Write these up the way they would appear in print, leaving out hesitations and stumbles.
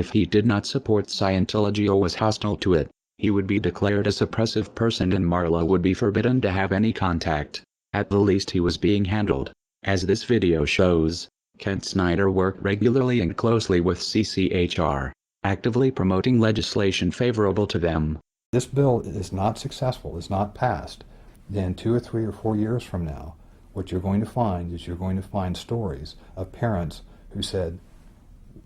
If he did not support Scientology or was hostile to it, he would be declared a suppressive person and Marla would be forbidden to have any contact. At the least he was being handled. As this video shows, Kent Snyder worked regularly and closely with CCHR, actively promoting legislation favorable to them. This bill is not successful, is not passed, then 2 or 3 or 4 years from now, what you're going to find is you're going to find stories of parents who said,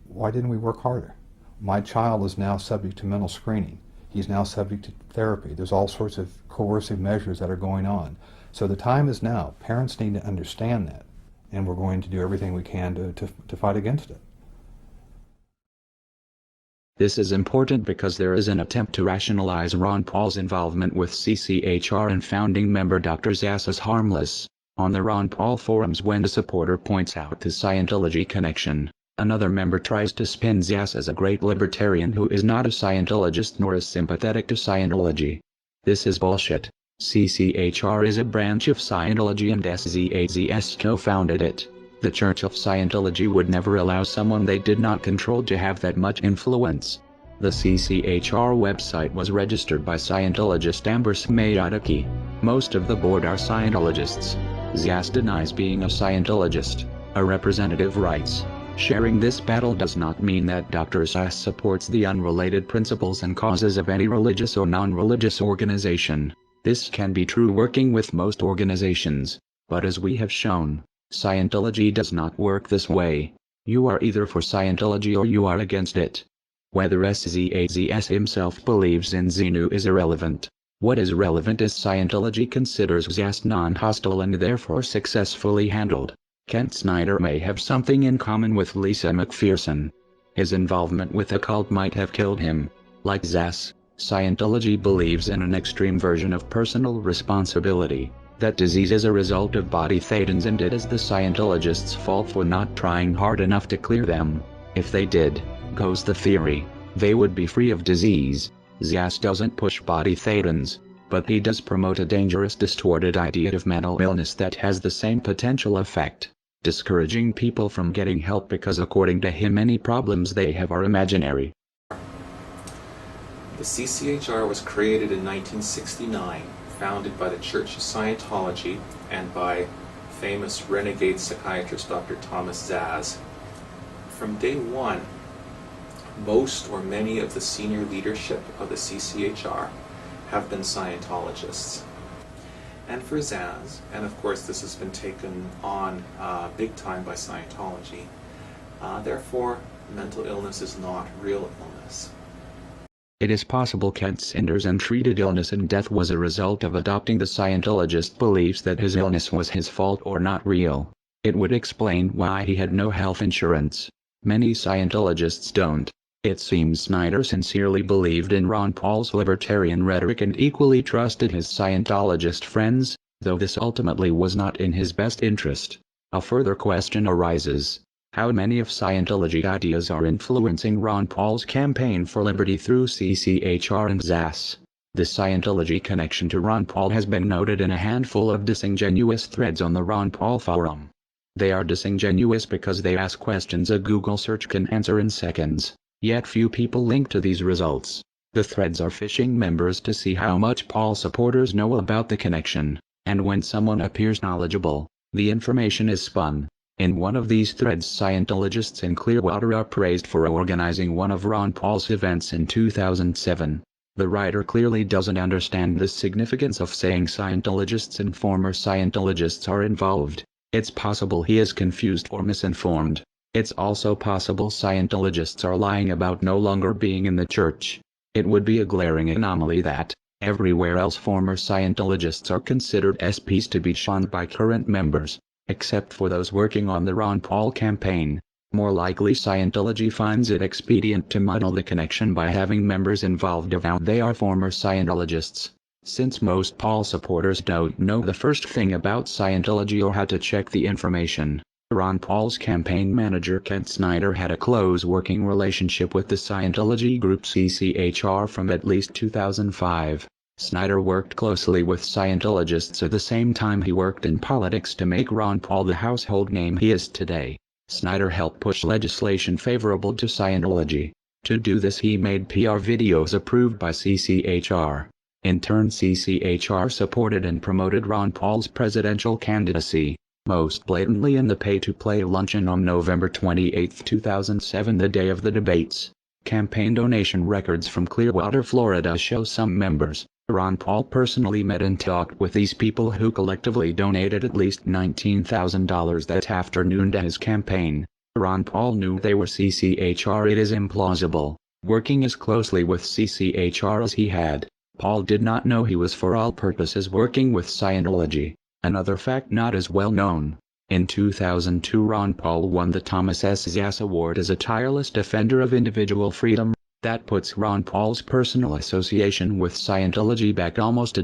why didn't we work harder? My child is now subject to mental screening. He's now subject to therapy. There's all sorts of coercive measures that are going on. So the time is now. Parents need to understand that, and we're going to do everything we can to fight against it. This is important because there is an attempt to rationalize Ron Paul's involvement with CCHR and founding member Dr. Zass as harmless. On the Ron Paul forums, when a supporter points out the Scientology connection, another member tries to spin Zass as a great libertarian who is not a Scientologist nor is sympathetic to Scientology. This is bullshit. CCHR is a branch of Scientology and SZAZS co-founded it. The Church of Scientology would never allow someone they did not control to have that much influence. The CCHR website was registered by Scientologist Amber Smayataki. Most of the board are Scientologists. Zass denies being a Scientologist. A representative writes, sharing this battle does not mean that Dr. Zass supports the unrelated principles and causes of any religious or non-religious organization. This can be true working with most organizations, but as we have shown, Scientology does not work this way. You are either for Scientology or you are against it. Whether SZAZS himself believes in Xenu is irrelevant. What is relevant is Scientology considers Zass non-hostile and therefore successfully handled. Kent Snyder may have something in common with Lisa McPherson. His involvement with a cult might have killed him. Like Zass, Scientology believes in an extreme version of personal responsibility. That disease is a result of body thetans and it is the Scientologists' fault for not trying hard enough to clear them. If they did, goes the theory, they would be free of disease. Zass doesn't push body thetans, but he does promote a dangerous distorted idea of mental illness that has the same potential effect, discouraging people from getting help because according to him any problems they have are imaginary. The CCHR was created in 1969, founded by the Church of Scientology and by famous renegade psychiatrist Dr. Thomas Zass. From day one, most or many of the senior leadership of the CCHR have been Scientologists. And for Zass, and of course this has been taken on big time by Scientology, therefore mental illness is not real illness. It is possible Kent Snyder's untreated illness and death was a result of adopting the Scientologist beliefs that his illness was his fault or not real. It would explain why he had no health insurance. Many Scientologists don't. It seems Snyder sincerely believed in Ron Paul's libertarian rhetoric and equally trusted his Scientologist friends, though this ultimately was not in his best interest. A further question arises. How many of Scientology ideas are influencing Ron Paul's campaign for liberty through CCHR and Zass? The Scientology connection to Ron Paul has been noted in a handful of disingenuous threads on the Ron Paul forum. They are disingenuous because they ask questions a Google search can answer in seconds, yet few people link to these results. The threads are phishing members to see how much Paul supporters know about the connection, and when someone appears knowledgeable, the information is spun. In one of these threads, Scientologists in Clearwater are praised for organizing one of Ron Paul's events in 2007. The writer clearly doesn't understand the significance of saying Scientologists and former Scientologists are involved. It's possible he is confused or misinformed. It's also possible Scientologists are lying about no longer being in the church. It would be a glaring anomaly that, everywhere else former Scientologists are considered SPs to be shunned by current members, except for those working on the Ron Paul campaign. More likely Scientology finds it expedient to muddle the connection by having members involved avowed they are former Scientologists. Since most Paul supporters don't know the first thing about Scientology or how to check the information, Ron Paul's campaign manager Kent Snyder had a close working relationship with the Scientology group CCHR from at least 2005. Snyder worked closely with Scientologists at the same time he worked in politics to make Ron Paul the household name he is today. Snyder helped push legislation favorable to Scientology. To do this, he made PR videos approved by CCHR. In turn, CCHR supported and promoted Ron Paul's presidential candidacy, most blatantly in the pay-to-play luncheon on November 28, 2007, the day of the debates. Campaign donation records from Clearwater, Florida show some members, Ron Paul personally met and talked with these people, who collectively donated at least $19,000 that afternoon to his campaign. Ron Paul knew they were CCHR. It is implausible, working as closely with CCHR as he had, Paul did not know he was for all purposes working with Scientology. Another fact not as well known: in 2002, Ron Paul won the Thomas S. Zass Award as a tireless defender of individual freedom. That puts Ron Paul's personal association with Scientology back almost a decade.